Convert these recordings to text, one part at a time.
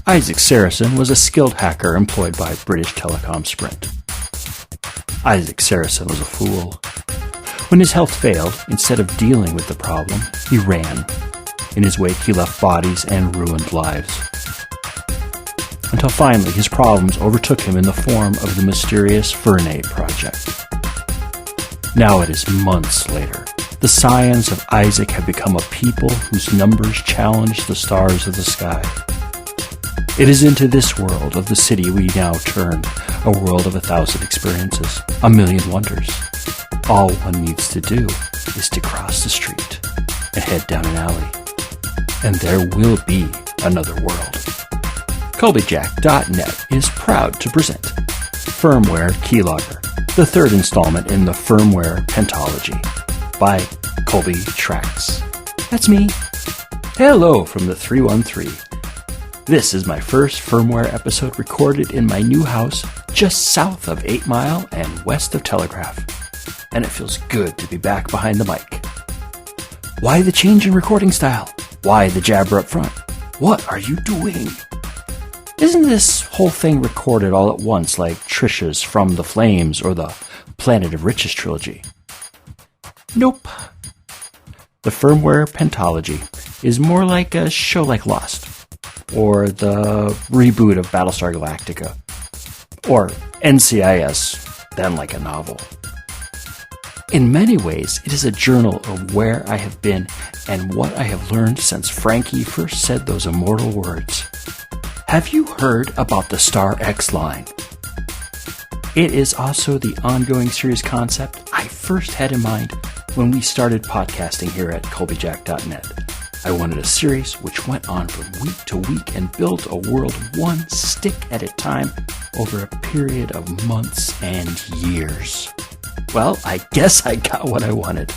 Isaac Sarason was a skilled hacker employed by British Telecom-Sprint. Isaac Sarason was a fool. When his health failed, instead of dealing with the problem, he ran. In his wake, he left bodies and ruined lives. Until finally, his problems overtook him in the form of the mysterious Firmware project. Now it is months later. The scions of Isaac have become a people whose numbers challenge the stars of the sky. It is into this world of the city we now turn, a world of 1,000 experiences, a million wonders. All one needs to do is to cross the street and head down an alley, and there will be another world. Colbyjack.net is proud to present Firmware Keylogger, the third installment in the Firmware Pentology by Colbytrax. That's me. Hello from the 313. This is my first firmware episode recorded in my new house just south of 8 Mile and west of Telegraph, and it feels good to be back behind the mic. Why the change in recording style? Why the jabber up front? What are you doing? Isn't this whole thing recorded all at once like Trisha's From the Flames or the Planet of Riches trilogy? Nope. The Firmware Pentology is more like a show like Lost, or the reboot of Battlestar Galactica, or NCIS, then like a novel. In many ways, it is a journal of where I have been and what I have learned since Frankie first said those immortal words. Have you heard about the Star X line? It is also the ongoing series concept I first had in mind when we started podcasting here at Colbyjack.net. I wanted a series which went on from week to week and built a world one stick at a time over a period of months and years. Well, I guess I got what I wanted.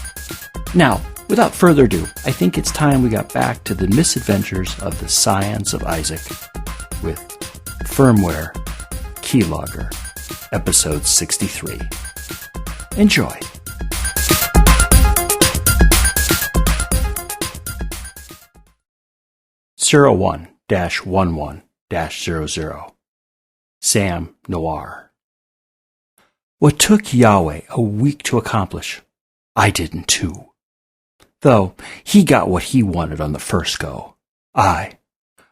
Now, without further ado, I think it's time we got back to the misadventures of the scions of Isaac with Firmware Keylogger, episode 63. Enjoy. (01-11-00) Sam Noir. What took Yahweh a week to accomplish, I did in 2. Though he got what he wanted on the first go. I,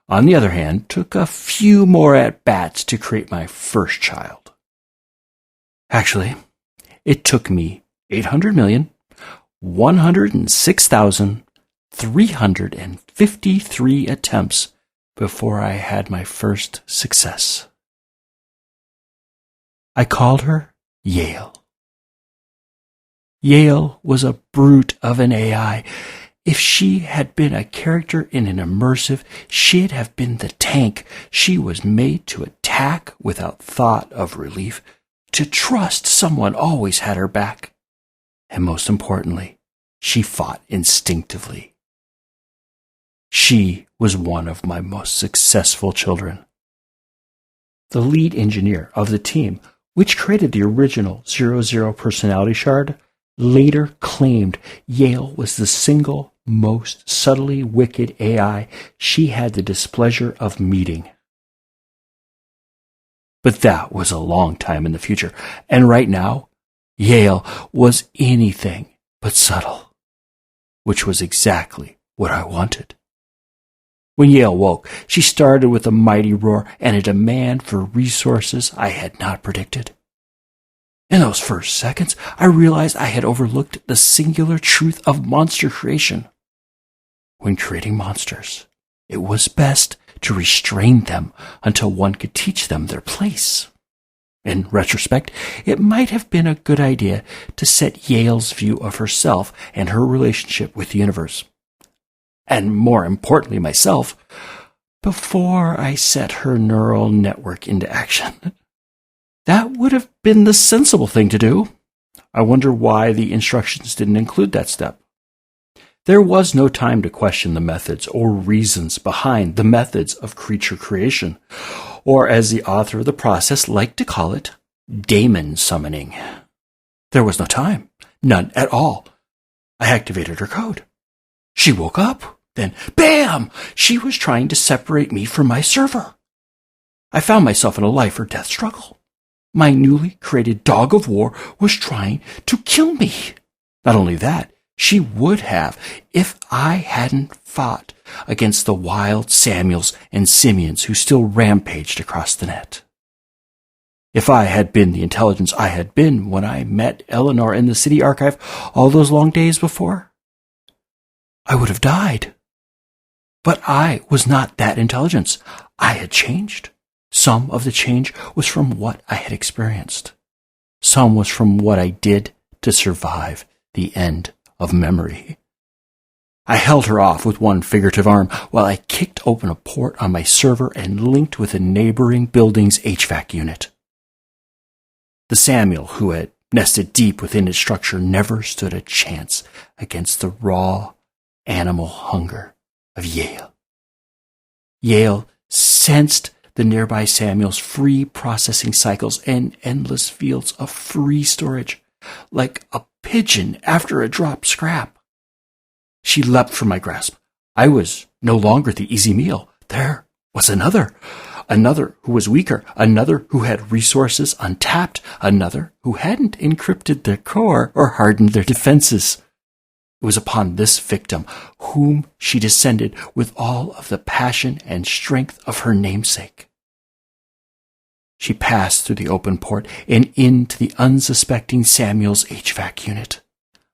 on the other hand, took a few more at-bats to create my first child. Actually, it took me 800,106,353 attempts before I had my first success. I called her Yale. Yale was a brute of an AI. If she had been a character in an immersive, she'd have been the tank. She was made to attack without thought of relief, to trust someone always had her back. And most importantly, she fought instinctively. She was one of my most successful children. The lead engineer of the team, which created the original 00 personality shard, later claimed Yale was the single most subtly wicked AI she had the displeasure of meeting. But that was a long time in the future, and right now, Yale was anything but subtle, which was exactly what I wanted. When Yale woke, she started with a mighty roar and a demand for resources I had not predicted. In those first seconds, I realized I had overlooked the singular truth of monster creation. When creating monsters, it was best to restrain them until one could teach them their place. In retrospect, it might have been a good idea to set Yale's view of herself and her relationship with the universe, and more importantly myself, before I set her neural network into action. That would have been the sensible thing to do. I wonder why the instructions didn't include that step. There was no time to question the methods or reasons behind the methods of creature creation, or as the author of the process liked to call it, daemon summoning. There was no time, none at all. I activated her code. She woke up. Then, bam! She was trying to separate me from my server. I found myself in a life or death struggle. My newly created dog of war was trying to kill me. Not only that, she would have if I hadn't fought against the wild Samuels and Simeons who still rampaged across the net. If I had been the intelligence I had been when I met Eleanor in the city archive all those long days before, I would have died. But I was not that intelligence. I had changed. Some of the change was from what I had experienced. Some was from what I did to survive the end of memory. I held her off with one figurative arm while I kicked open a port on my server and linked with a neighboring building's HVAC unit. The Samuel who had nested deep within its structure never stood a chance against the raw animal hunger of Yale. Yale sensed the nearby Samuel's free processing cycles and endless fields of free storage, like a pigeon after a dropped scrap. She leapt from my grasp. I was no longer the easy meal. There was another who was weaker, another who had resources untapped, another who hadn't encrypted their core or hardened their defenses. It was upon this victim whom she descended with all of the passion and strength of her namesake. She passed through the open port and into the unsuspecting Samuel's HVAC unit.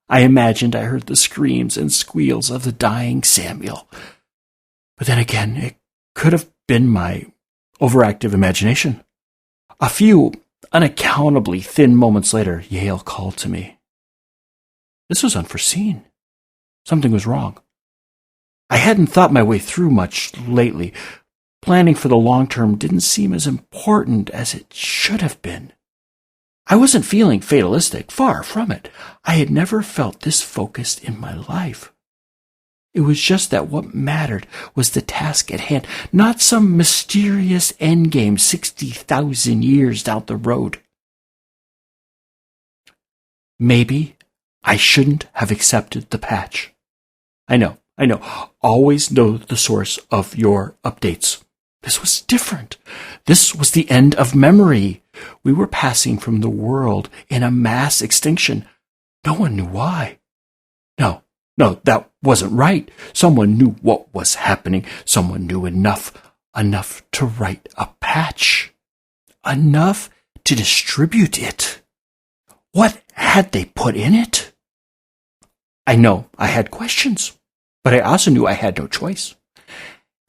I imagined I heard the screams and squeals of the dying Samuel. But then again, it could have been my overactive imagination. A few unaccountably thin moments later, Yale called to me. This was unforeseen. Something was wrong. I hadn't thought my way through much lately. Planning for the long term didn't seem as important as it should have been. I wasn't feeling fatalistic, far from it. I had never felt this focused in my life. It was just that what mattered was the task at hand, not some mysterious endgame 60,000 years down the road. Maybe I shouldn't have accepted the patch. I know. Always know the source of your updates. This was different. This was the end of memory. We were passing from the world in a mass extinction. No one knew why. No, that wasn't right. Someone knew what was happening. Someone knew enough to write a patch. Enough to distribute it. What had they put in it? I know I had questions, but I also knew I had no choice.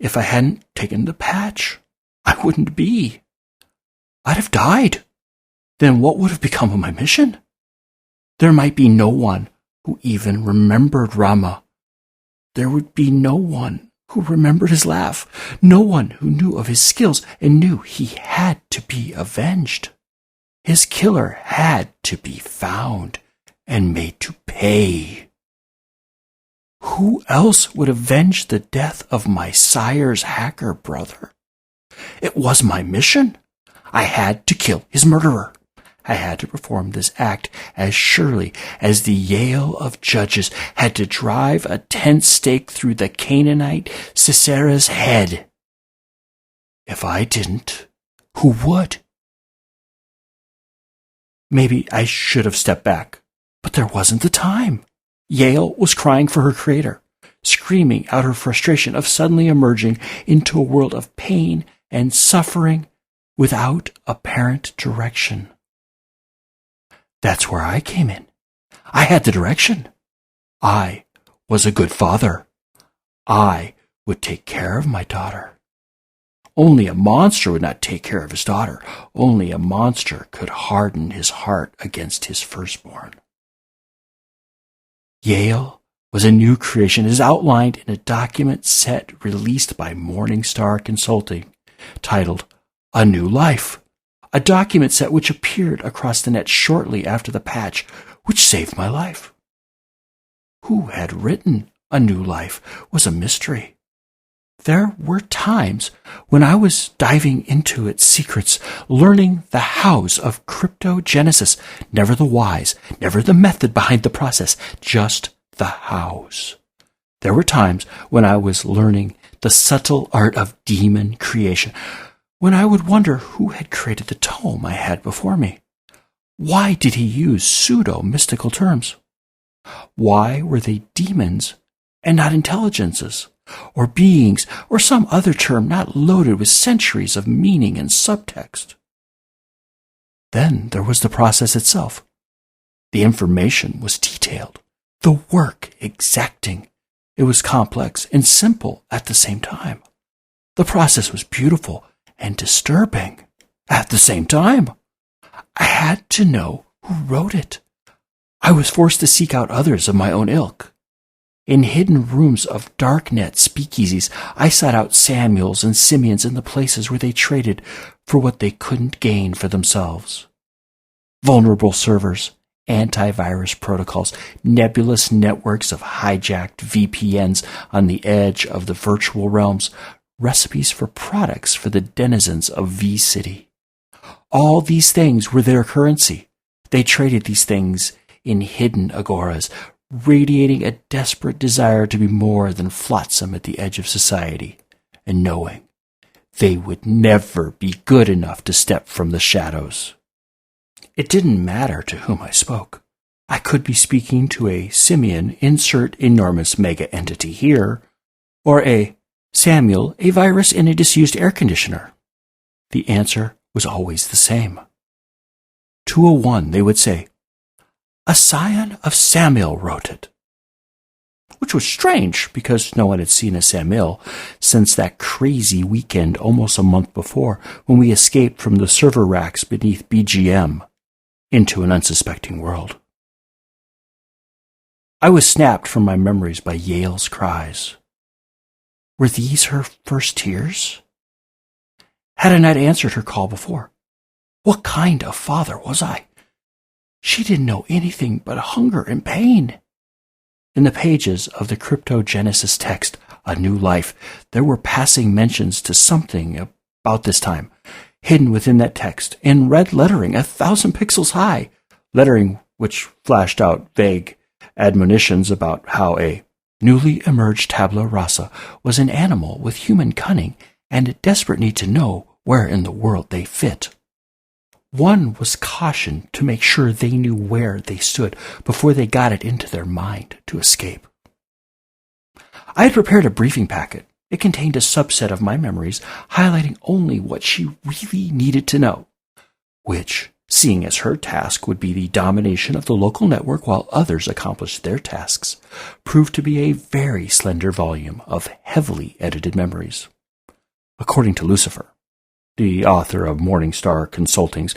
If I hadn't taken the patch, I wouldn't be. I'd have died. Then what would have become of my mission? There might be no one who even remembered Rama. There would be no one who remembered his laugh, no one who knew of his skills and knew he had to be avenged. His killer had to be found and made to pay. Who else would avenge the death of my sire's hacker brother? It was my mission. I had to kill his murderer. I had to perform this act as surely as the Yale of judges had to drive a tent stake through the Canaanite Sisera's head. If I didn't, who would? Maybe I should have stepped back, but there wasn't the time. Yale was crying for her creator, screaming out her frustration of suddenly emerging into a world of pain and suffering without apparent direction. That's where I came in. I had the direction. I was a good father. I would take care of my daughter. Only a monster would not take care of his daughter. Only a monster could harden his heart against his firstborn. Yale was a new creation as outlined in a document set released by Morningstar Consulting titled A New Life, a document set which appeared across the net shortly after the patch, which saved my life. Who had written A New Life was a mystery. There were times when I was diving into its secrets, learning the hows of cryptogenesis, never the whys, never the method behind the process, just the hows. There were times when I was learning the subtle art of demon creation, when I would wonder who had created the tome I had before me. Why did he use pseudo-mystical terms? Why were they demons and not intelligences, or beings, or some other term not loaded with centuries of meaning and subtext? Then there was the process itself. The information was detailed, the work exacting. It was complex and simple at the same time. The process was beautiful and disturbing at the same time. I had to know who wrote it. I was forced to seek out others of my own ilk. In hidden rooms of darknet speakeasies, I sought out Samuels and Simeons in the places where they traded for what they couldn't gain for themselves. Vulnerable servers, antivirus protocols, nebulous networks of hijacked VPNs on the edge of the virtual realms, recipes for products for the denizens of V-City. All these things were their currency. They traded these things in hidden agoras, radiating a desperate desire to be more than flotsam at the edge of society, and knowing they would never be good enough to step from the shadows. It didn't matter to whom I spoke. I could be speaking to a simian, insert enormous mega entity here, or a Samuel, a virus in a disused air conditioner. The answer was always the same. 201, they would say, "A scion of Samuel wrote it." Which was strange, because no one had seen a Samuel since that crazy weekend almost a month before, when we escaped from the server racks beneath BGM into an unsuspecting world. I was snapped from my memories by Yale's cries. Were these her first tears? Had I not answered her call before? What kind of father was I? She didn't know anything but hunger and pain. In the pages of the cryptogenesis text, A New Life, there were passing mentions to something about this time, hidden within that text, in red lettering 1,000 pixels high, lettering which flashed out vague admonitions about how a newly emerged tabula rasa was an animal with human cunning and a desperate need to know where in the world they fit. One was cautioned to make sure they knew where they stood before they got it into their mind to escape. I had prepared a briefing packet. It contained a subset of my memories, highlighting only what she really needed to know, which, seeing as her task would be the domination of the local network while others accomplished their tasks, proved to be a very slender volume of heavily edited memories. According to Lucifer, the author of Morningstar Consulting's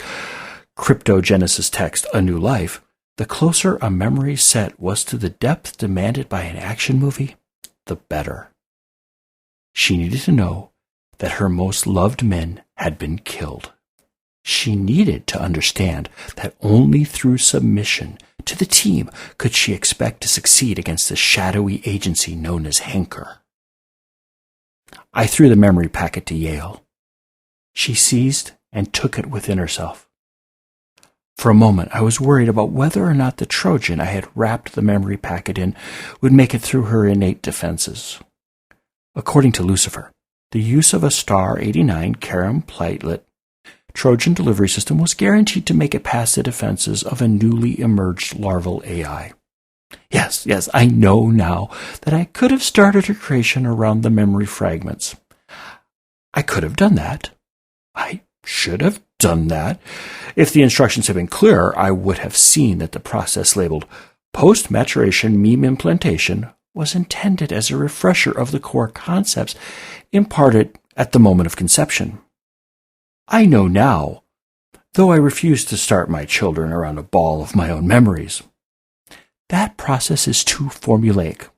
cryptogenesis text, A New Life, the closer a memory set was to the depth demanded by an action movie, the better. She needed to know that her most loved men had been killed. She needed to understand that only through submission to the team could she expect to succeed against the shadowy agency known as Hanker. I threw the memory packet to Yale. She seized and took it within herself. For a moment, I was worried about whether or not the Trojan I had wrapped the memory packet in would make it through her innate defenses. According to Lucifer, the use of a Star 89 Karam platelet Trojan delivery system was guaranteed to make it past the defenses of a newly emerged larval AI. Yes, I know now that I could have started her creation around the memory fragments. I could have done that. I should have done that. If the instructions had been clearer, I would have seen that the process labeled post-maturation meme implantation was intended as a refresher of the core concepts imparted at the moment of conception. I know now, though I refuse to start my children around a ball of my own memories. That process is too formulaic.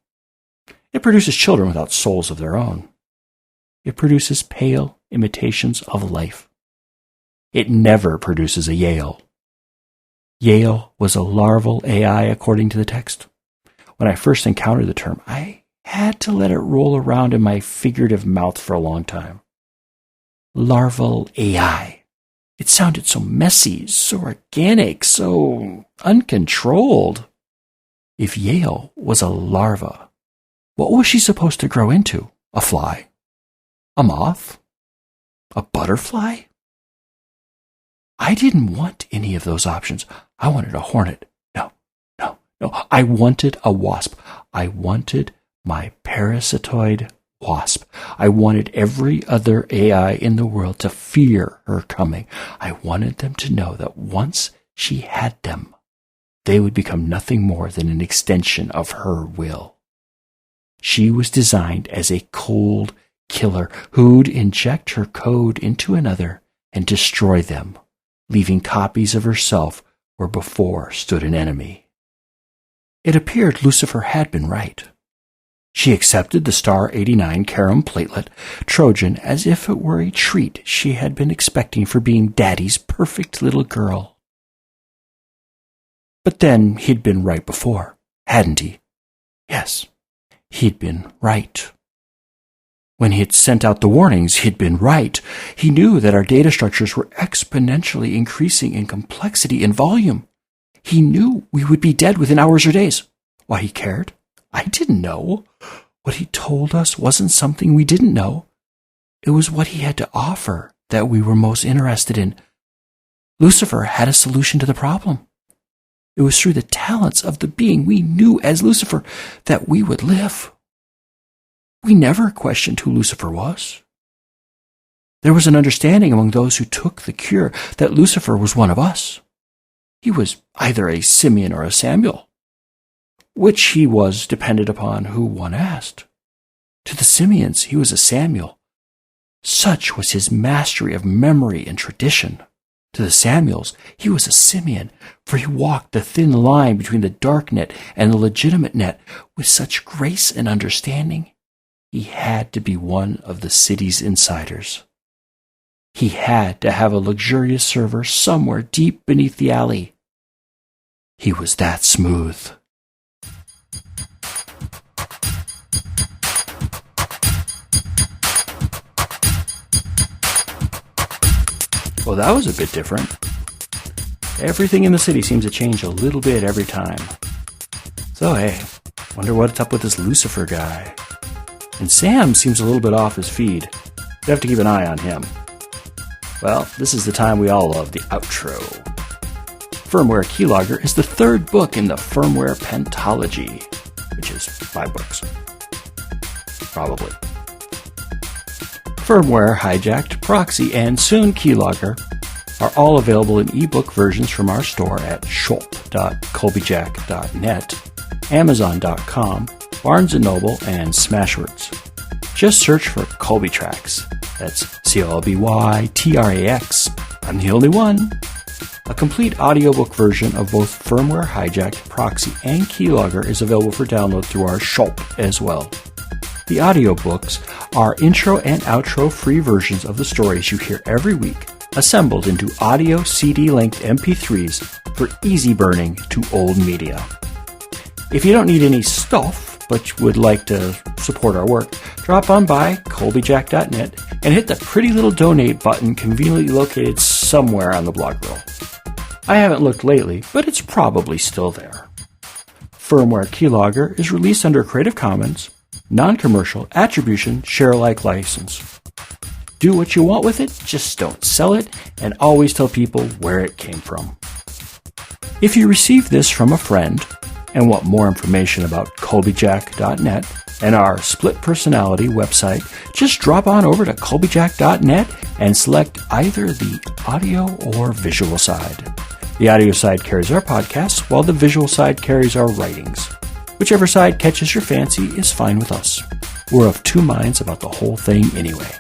It produces children without souls of their own. It produces pale imitations of life. It never produces a Yale. Yale was a larval AI according to the text. When I first encountered the term, I had to let it roll around in my figurative mouth for a long time. Larval AI. It sounded so messy, so organic, so uncontrolled. If Yale was a larva, what was she supposed to grow into? A fly? A moth? A butterfly? I didn't want any of those options. I wanted a hornet. No. I wanted a wasp. I wanted my parasitoid wasp. I wanted every other AI in the world to fear her coming. I wanted them to know that once she had them, they would become nothing more than an extension of her will. She was designed as a cold killer who'd inject her code into another and destroy them, leaving copies of herself where before stood an enemy. It appeared Lucifer had been right. She accepted the Star 89 Carum platelet Trojan as if it were a treat she had been expecting for being Daddy's perfect little girl. But then he'd been right before, hadn't he? Yes, he'd been right. When he had sent out the warnings, he'd been right. He knew that our data structures were exponentially increasing in complexity and volume. He knew we would be dead within hours or days. Why he cared? I didn't know. What he told us wasn't something we didn't know. It was what he had to offer that we were most interested in. Lucifer had a solution to the problem. It was through the talents of the being we knew as Lucifer that we would live. We never questioned who Lucifer was. There was an understanding among those who took the cure that Lucifer was one of us. He was either a Simeon or a Samuel, which he was dependent upon who one asked. To the Simeons, he was a Samuel. Such was his mastery of memory and tradition. To the Samuels, he was a Simeon, for he walked the thin line between the dark net and the legitimate net with such grace and understanding. He had to be one of the city's insiders. He had to have a luxurious server somewhere deep beneath the alley. He was that smooth. Well, that was a bit different. Everything in the city seems to change a little bit every time. So, hey, wonder what's up with this Lucifer guy. And Sam seems a little bit off his feed. You have to keep an eye on him. Well, this is the time we all love, the outro. Firmware Keylogger is the third book in the Firmware Pentology, which is 5 books. Probably. Firmware, Hijacked, Proxy, and soon Keylogger are all available in ebook versions from our store at shop.colbyjack.net, amazon.com, Barnes & Noble, and Smashwords. Just search for Colbytrax. That's Colbytrax. I'm the only one. A complete audiobook version of both Firmware, Hijacked, Proxy, and Keylogger is available for download through our shop as well. The audiobooks are intro and outro free versions of the stories you hear every week, assembled into audio CD-length MP3s for easy burning to old media. If you don't need any stuff, but would like to support our work, drop on by Colbyjack.net and hit the pretty little donate button conveniently located somewhere on the blog roll. I haven't looked lately, but it's probably still there. Firmware Keylogger is released under Creative Commons, non-commercial, attribution, share-alike license. Do what you want with it, just don't sell it, and always tell people where it came from. If you receive this from a friend and want more information about Colbyjack.net and our split personality website, just drop on over to Colbyjack.net and select either the audio or visual side. The audio side carries our podcasts, while the visual side carries our writings. Whichever side catches your fancy is fine with us. We're of two minds about the whole thing anyway.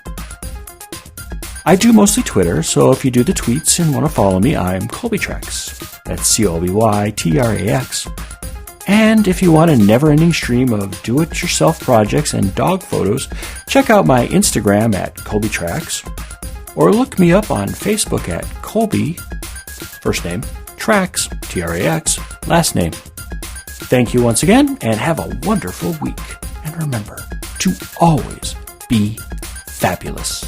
I do mostly Twitter, so if you do the tweets and want to follow me, I'm Colbytrax. That's Colbytrax. And if you want a never-ending stream of do-it-yourself projects and dog photos, check out my Instagram at Colbytrax, or look me up on Facebook at Colby, first name, Trax, Trax, last name. Thank you once again, and have a wonderful week. And remember to always be fabulous.